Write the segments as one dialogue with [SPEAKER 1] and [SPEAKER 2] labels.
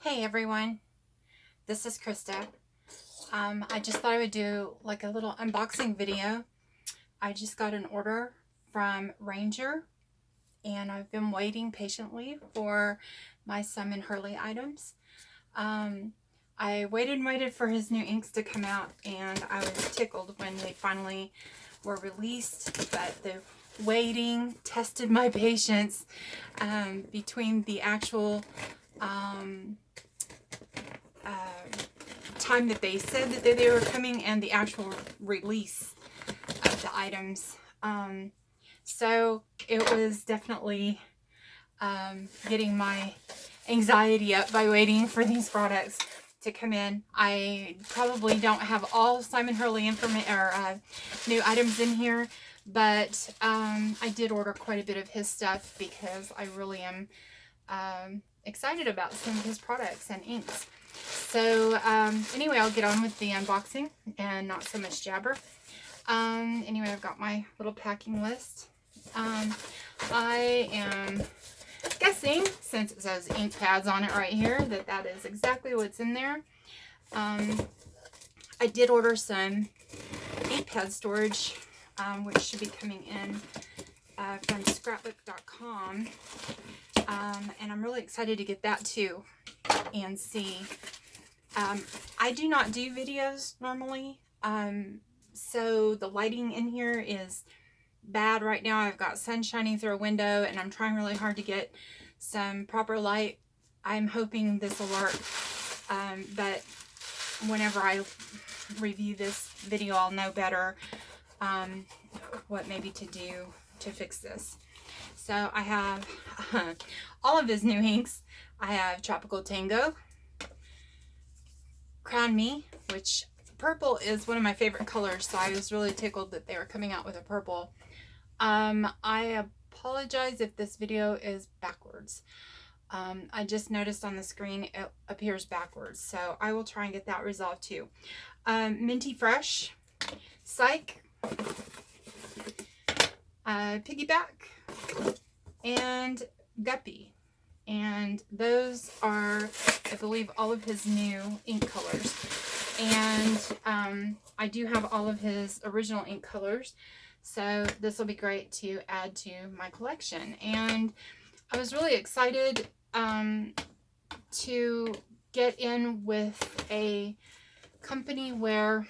[SPEAKER 1] Hey everyone, this is Krista. I just thought I would do like a little unboxing video. I just got an order from Ranger and I've been waiting patiently for my Simon Hurley items. I waited and waited for his new inks to come out, and I was tickled when they finally were released, but the waiting tested my patience between the actual time that they said that they were coming and the actual release of the items. So it was definitely getting my anxiety up by waiting for these products to come in. I probably don't have all Simon Hurley new items in here, but I did order quite a bit of his stuff because I really am excited about some of his products and inks. So anyway, I'll get on with the unboxing and not so much jabber. Anyway, I've got my little packing list. I am guessing, since it says ink pads on it right here, that is exactly what's in there. I did order some ink pad storage, which should be coming in from scrapbook.com. And I'm really excited to get that too and see. I do not do videos normally, so the lighting in here is bad right now. I've got sun shining through a window and I'm trying really hard to get some proper light. I'm hoping this will work, but whenever I review this video, I'll know better what maybe to do to fix this. So I have all of his new inks. I have Tropical Tango, Crown Me, which purple is one of my favorite colors, so I was really tickled that they were coming out with a purple. I apologize if this video is backwards. I just noticed on the screen it appears backwards, so I will try and get that resolved too. Minty Fresh, Psych, Piggyback, and Guppy. And those are, I believe, all of his new ink colors. And I do have all of his original ink colors, so this will be great to add to my collection. And I was really excited to get in with a company where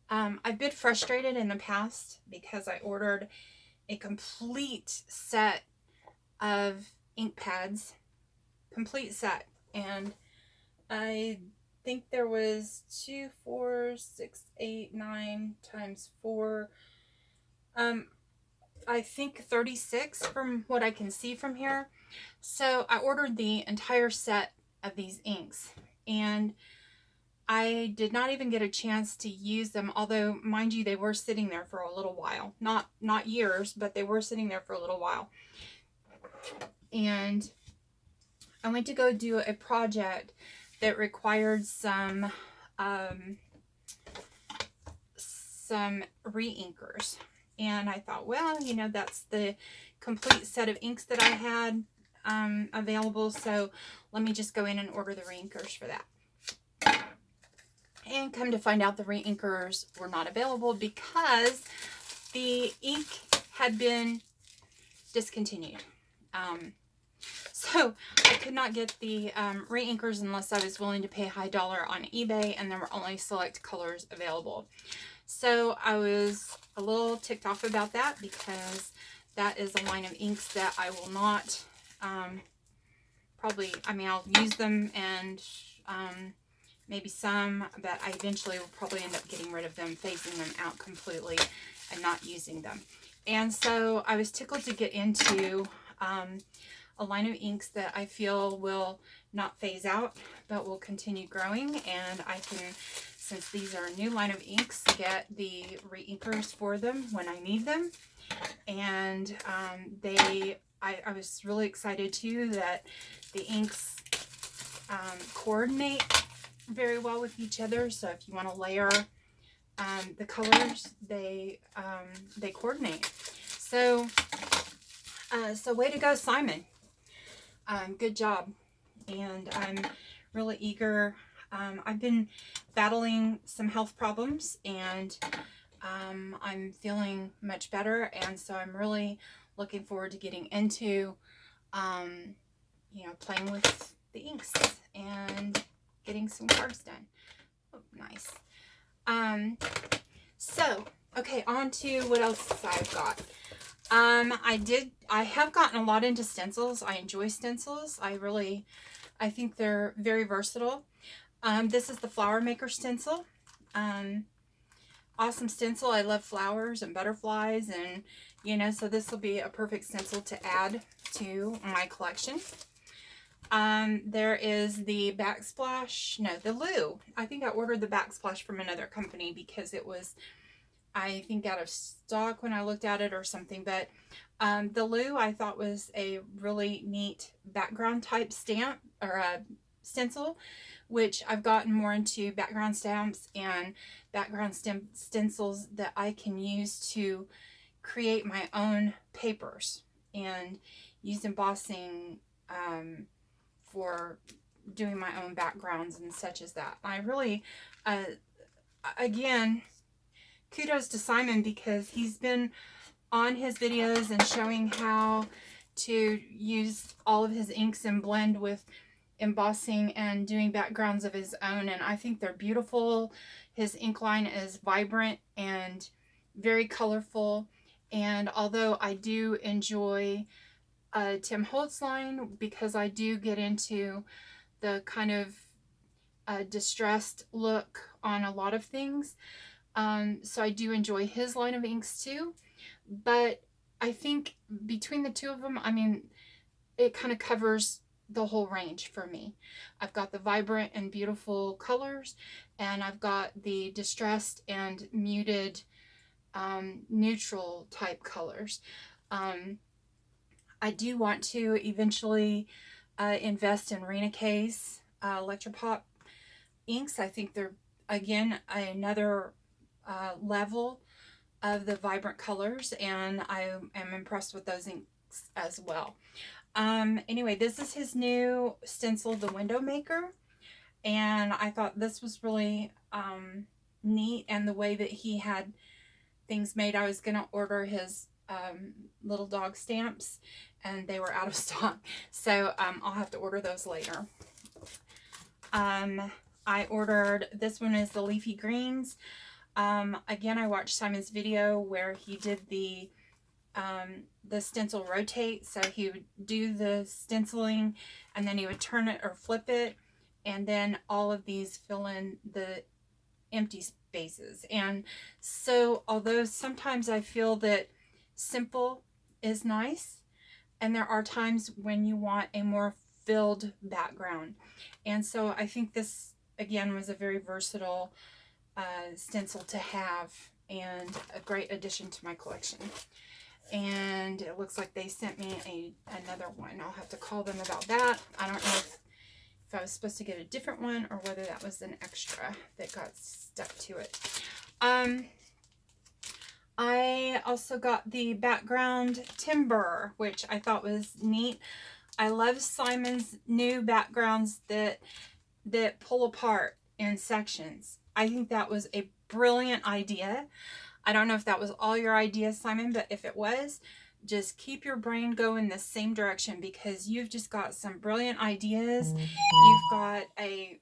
[SPEAKER 1] I've been frustrated in the past because I ordered a complete set of ink pads, complete set, and I think there was 2, 4, 6, 8, 9 times 4, I think 36 from what I can see from here. So I ordered the entire set of these inks, and I did not even get a chance to use them, although mind you, they were sitting there for a little while. Not years, but they were sitting there for a little while. And I went to go do a project that required some re-inkers. And I thought, well, you know, that's the complete set of inks that I had available, so let me just go in and order the re-inkers for that. And come to find out the re-inkers were not available because the ink had been discontinued. So I could not get the re-inkers unless I was willing to pay high dollar on eBay, and there were only select colors available. So I was a little ticked off about that because that is a line of inks that I will not probably, I mean, I'll use them and maybe some, but I eventually will probably end up getting rid of them, phasing them out completely and not using them. And so I was tickled to get into a line of inks that I feel will not phase out, but will continue growing. And I can, since these are a new line of inks, get the re-inkers for them when I need them. And I was really excited too that the inks coordinate very well with each other. So if you want to layer the colors, they coordinate. So way to go, Simon. Good job. and I'm really eager. I've been battling some health problems, and I'm feeling much better, and so I'm really looking forward to getting into playing with the inks and getting some cards done. Oh, nice. So, okay, on to what else I've got. I have gotten a lot into stencils. I enjoy stencils. I think they're very versatile. This is the Flower Maker stencil. Awesome stencil. I love flowers and butterflies, and so this will be a perfect stencil to add to my collection. There is the backsplash, no, the Lou. I think I ordered the backsplash from another company because it was, I think, out of stock when I looked at it or something. But the Lou I thought was a really neat background type stamp or a stencil, which I've gotten more into background stamps and background stencils that I can use to create my own papers and use embossing for doing my own backgrounds and such as that. I really, again, kudos to Simon, because he's been on his videos and showing how to use all of his inks and blend with embossing and doing backgrounds of his own, and I think they're beautiful. His ink line is vibrant and very colorful, and although I do enjoy Tim Holtz line, because I do get into the kind of distressed look on a lot of things, so I do enjoy his line of inks too. But I think between the two of them, I mean, it kind of covers the whole range for me. I've got the vibrant and beautiful colors, and I've got the distressed and muted neutral type colors. I do want to eventually invest in Rena K's Electropop inks. I think they're, again, another level of the vibrant colors, and I am impressed with those inks as well. Anyway, this is his new stencil, the Window Maker, and I thought this was really neat, and the way that he had things made. I was going to order his little dog stamps, and they were out of stock, so I'll have to order those later. I ordered, this one is the Leafy Greens. Again, I watched Simon's video where he did the stencil rotate, so he would do the stenciling and then he would turn it or flip it, and then all of these fill in the empty spaces. And so although sometimes I feel that simple is nice, and there are times when you want a more filled background, and so I think this again was a very versatile stencil to have and a great addition to my collection. And it looks like they sent me another one. I'll have to call them about that. I don't know if I was supposed to get a different one or whether that was an extra that got stuck to it. I also got the background timber, which I thought was neat. I love Simon's new backgrounds that pull apart in sections. I think that was a brilliant idea. I don't know if that was all your idea, Simon, but if it was, just keep your brain going the same direction, because you've just got some brilliant ideas. You've got a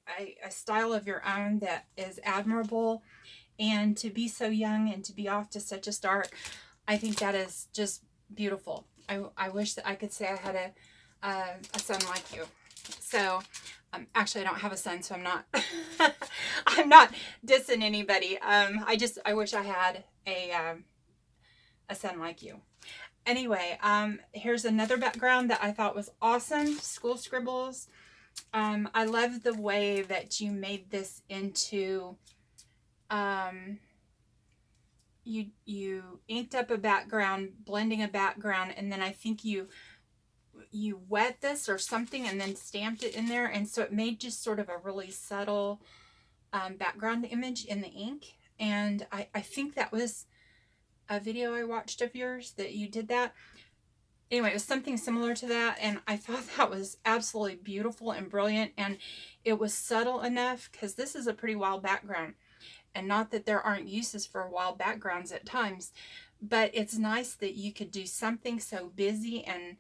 [SPEAKER 1] style of your own that is admirable, and to be so young and to be off to such a start, I think that is just beautiful. I wish that I could say I had a son like you. So actually, I don't have a son, so I'm not I'm not dissing anybody. I wish I had a son like you. Anyway, here's another background that I thought was awesome. School Scribbles. I love the way that you made this into you inked up a background, blending a background, and then I think you wet this or something and then stamped it in there, and so it made just sort of a really subtle background image in the ink. And I think that was a video I watched of yours that you did that. anyway, it was something similar to that, and I thought that was absolutely beautiful and brilliant, and it was subtle enough, because this is a pretty wild background, and not that there aren't uses for wild backgrounds at times, but it's nice that you could do something so busy and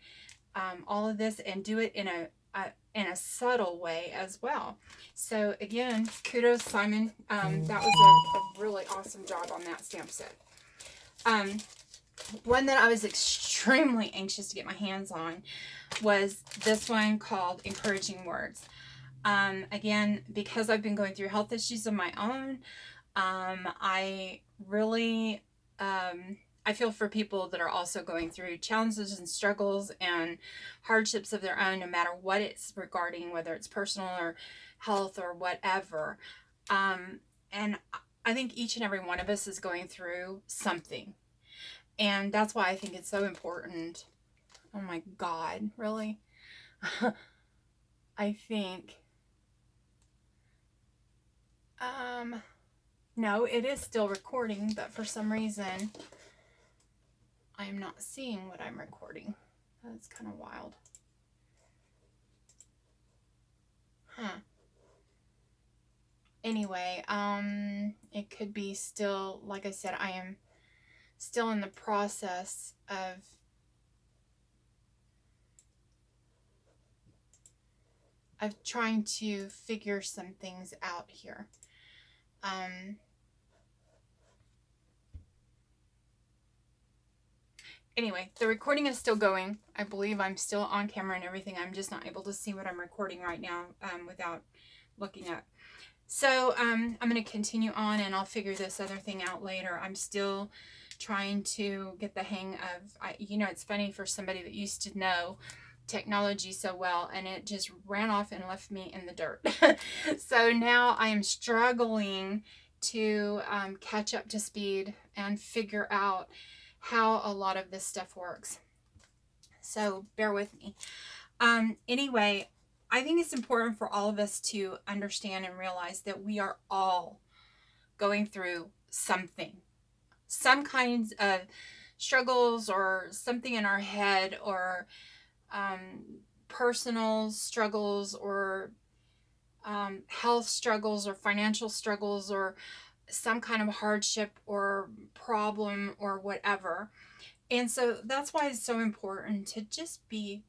[SPEAKER 1] all of this, and do it in a subtle way as well. So again, kudos, Simon. That was a really awesome job on that stamp set. One that I was extremely anxious to get my hands on was this one called Encouraging Words. Again, because I've been going through health issues of my own, I really, I feel for people that are also going through challenges and struggles and hardships of their own, no matter what it's regarding, whether it's personal or health or whatever. And I think each and every one of us is going through something. And that's why I think it's so important. Oh my God, really? I think, no, it is still recording, but for some reason, I am not seeing what I'm recording. That's kind of wild. Huh. Anyway, it could be still, like I said, I am still in the process of trying to figure some things out here. Anyway, the recording is still going. I believe I'm still on camera and everything. I'm just not able to see what I'm recording right now without looking up. So I'm going to continue on, and I'll figure this other thing out later. I'm still trying to get the hang of, it's funny for somebody that used to know technology so well, and it just ran off and left me in the dirt. So now I am struggling to catch up to speed and figure out how a lot of this stuff works. So bear with me. Anyway, I think it's important for all of us to understand and realize that we are all going through something, some kinds of struggles, or something in our head, or personal struggles, or health struggles, or financial struggles, or some kind of hardship or problem or whatever. And so that's why it's so important to just be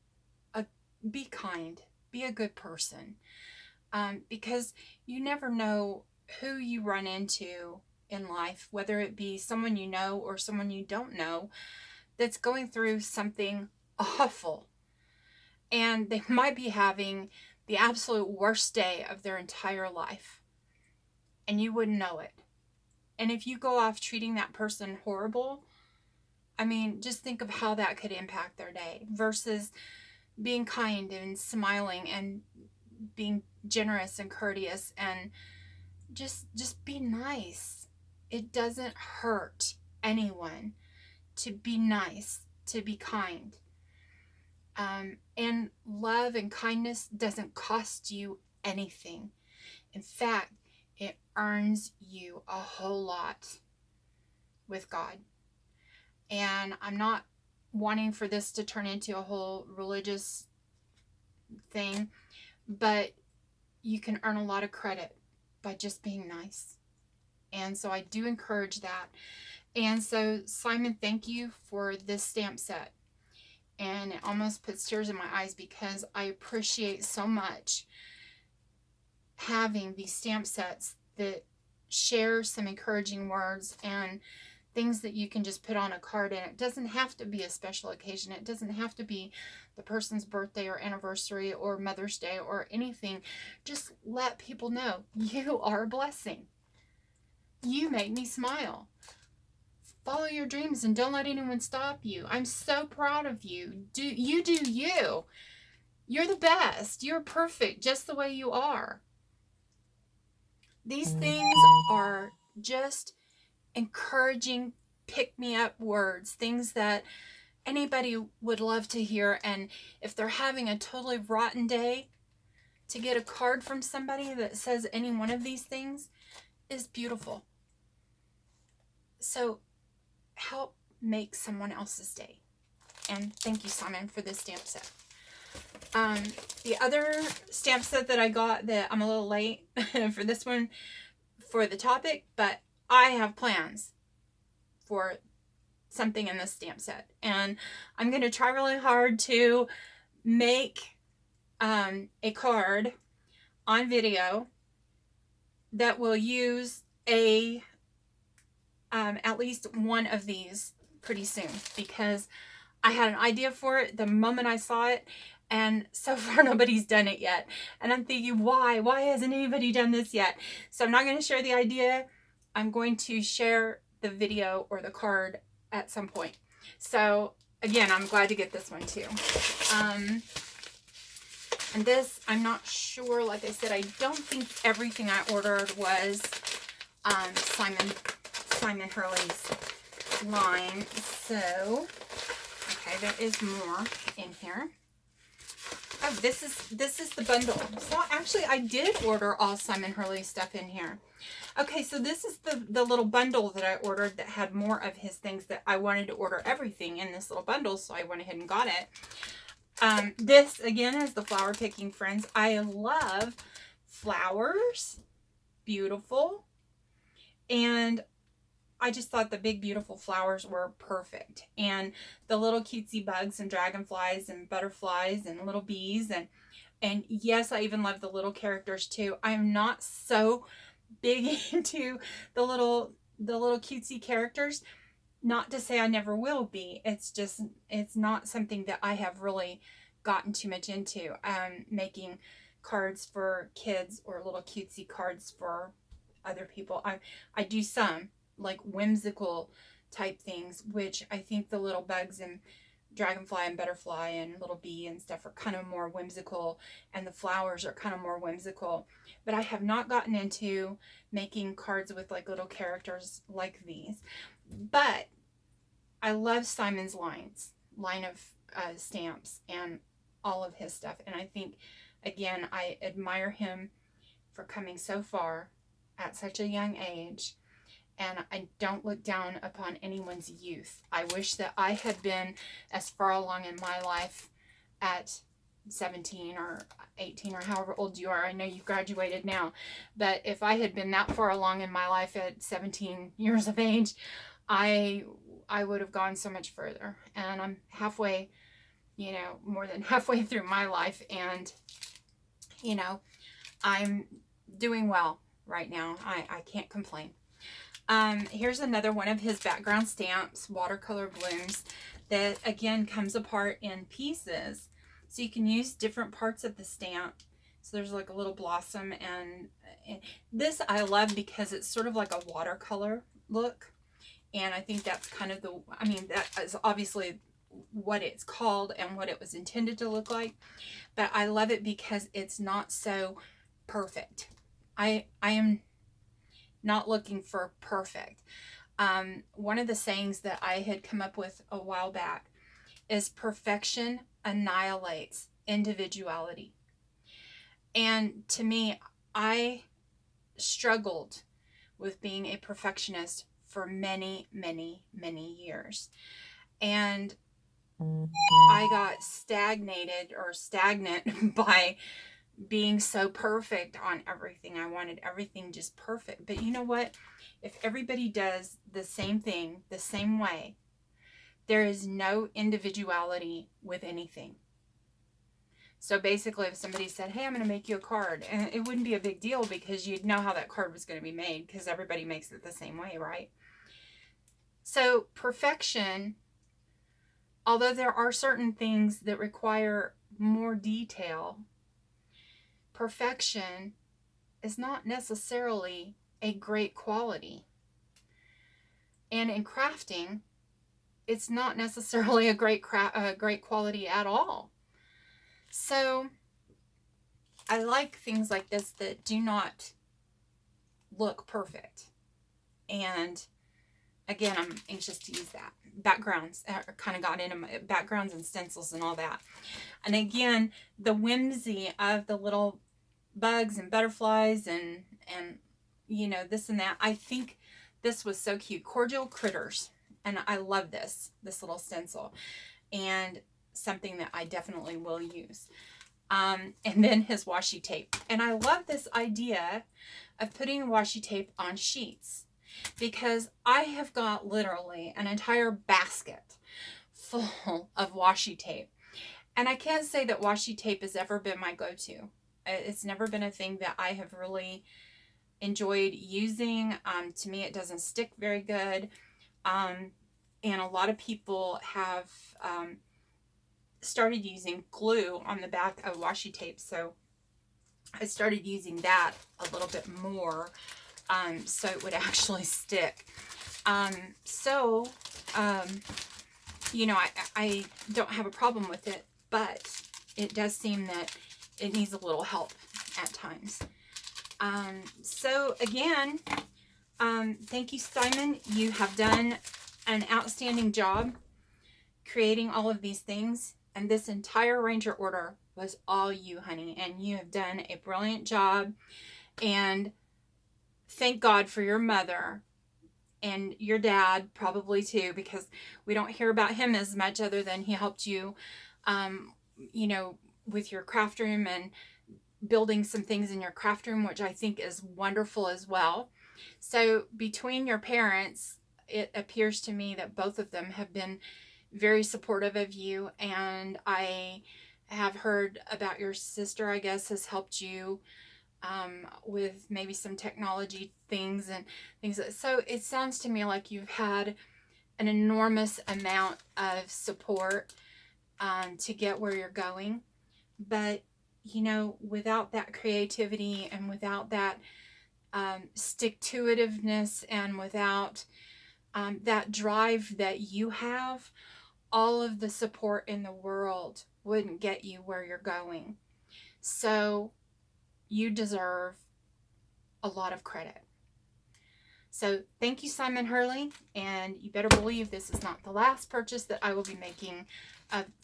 [SPEAKER 1] kind, be a good person, because you never know who you run into in life, whether it be someone you know or someone you don't know that's going through something awful, and they might be having the absolute worst day of their entire life, and you wouldn't know it. And if you go off treating that person horrible, I mean, just think of how that could impact their day, versus being kind and smiling and being generous and courteous, and just be nice. It doesn't hurt anyone to be nice, to be kind. And love and kindness doesn't cost you anything. In fact, it earns you a whole lot with God. And I'm not wanting for this to turn into a whole religious thing, but you can earn a lot of credit by just being nice. And so I do encourage that. And so, Simon, thank you for this stamp set. And it almost puts tears in my eyes, because I appreciate so much having these stamp sets that share some encouraging words and things that you can just put on a card. And it doesn't have to be a special occasion. It doesn't have to be the person's birthday or anniversary or Mother's Day or anything. Just let people know you are a blessing. You make me smile. Follow your dreams and don't let anyone stop you. I'm so proud of you. Do you. You're the best. You're perfect just the way you are. These things are just encouraging, pick-me-up words, things that anybody would love to hear. And if they're having a totally rotten day, to get a card from somebody that says any one of these things is beautiful. So help make someone else's day. And thank you, Simon, for this stamp set. The other stamp set that I got, that I'm a little late for this one, for the topic, but I have plans for something in this stamp set. And I'm going to try really hard to make a card on video that will use a at least one of these pretty soon, because I had an idea for it the moment I saw it, and so far nobody's done it yet. And I'm thinking, why hasn't anybody done this yet? So I'm not going to share the idea. I'm going to share the video or the card at some point. So again, I'm glad to get this one too. And this, I'm not sure, like I said, I don't think everything I ordered was Simon Hurley's line. So, okay, there is more in here. Oh, this is the bundle. So actually, I did order all Simon Hurley stuff in here. Okay, so this is the little bundle that I ordered that had more of his things, that I wanted to order everything in this little bundle, so I went ahead and got it. This, again, is the Flower Picking Friends. I love flowers. Beautiful. And I just thought the big, beautiful flowers were perfect. And the little cutesy bugs and dragonflies and butterflies and little bees. And yes, I even love the little characters too. I'm not so big into the little cutesy characters. Not to say I never will be. It's just, it's not something that I have really gotten too much into. Making cards for kids or little cutesy cards for other people. I do some, like whimsical type things, which I think the little bugs and dragonfly and butterfly and little bee and stuff are kind of more whimsical, and the flowers are kind of more whimsical. But I have not gotten into making cards with like little characters like these. But I love Simon's line of stamps and all of his stuff. And I think, again, I admire him for coming so far at such a young age. And I don't look down upon anyone's youth. I wish that I had been as far along in my life at 17 or 18 or however old you are. I know you graduated now. But if I had been that far along in my life at 17 years of age, I would have gone so much further. And I'm halfway, more than halfway through my life. And, I'm doing well right now. I can't complain. Here's another one of his background stamps, watercolor blooms, that again comes apart in pieces. So you can use different parts of the stamp. So there's like a little blossom, and this I love because it's sort of like a watercolor look. And I think that's kind of that is obviously what it's called and what it was intended to look like. But I love it because it's not so perfect. I am not looking for perfect. One of the sayings that I had come up with a while back is perfection annihilates individuality. And to me, I struggled with being a perfectionist for many, many, many years. And I got stagnant by being so perfect on everything. I wanted everything just perfect. But you know what? If everybody does the same thing the same way, there is no individuality with anything. So basically, if somebody said, hey, I'm going to make you a card, and it wouldn't be a big deal because you'd know how that card was going to be made, because everybody makes it the same way, right? So perfection, although there are certain things that require more detail, perfection is not necessarily a great quality. And in crafting, it's not necessarily a great quality at all. So I like things like this that do not look perfect. And again, I'm anxious to use that. Backgrounds kind of got into my backgrounds and stencils and all that. And again, the whimsy of the little bugs and butterflies and this and that. I think this was so cute. Cordial Critters. And I love this little stencil. and something that I definitely will use. And then his washi tape. And I love this idea of putting washi tape on sheets, because I have got literally an entire basket full of washi tape. And I can't say that washi tape has ever been my go-to. It's never been a thing that I have really enjoyed using. To me, it doesn't stick very good. And a lot of people have started using glue on the back of washi tape. So I started using that a little bit more, so it would actually stick. You know, I don't have a problem with it, but it does seem that it needs a little help at times. So again, thank you, Simon. You have done an outstanding job creating all of these things, and this entire Ranger order was all you, honey, and you have done a brilliant job. And thank God for your mother and your dad probably too, because we don't hear about him as much other than he helped you, you know, with your craft room and building some things in your craft room, which I think is wonderful as well. So between your parents, it appears to me that both of them have been very supportive of you. And I have heard about your sister, I guess, has helped you with maybe some technology things and things. So it sounds to me like you've had an enormous amount of support to get where you're going. But, you know, without that creativity and without that stick-to-itiveness and without that drive that you have, all of the support in the world wouldn't get you where you're going. So you deserve a lot of credit. So thank you, Simon Hurley, and you better believe this is not the last purchase that I will be making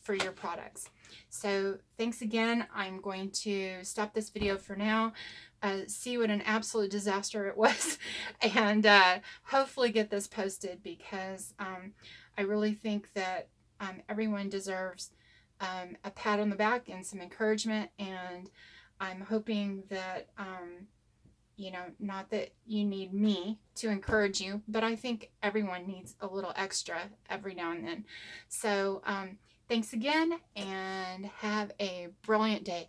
[SPEAKER 1] for your products. So thanks again. I'm going to stop this video for now, see what an absolute disaster it was, and hopefully get this posted, because I really think that everyone deserves a pat on the back and some encouragement. And I'm hoping that, you know, not that you need me to encourage you, but I think everyone needs a little extra every now and then. So thanks again, and have a brilliant day.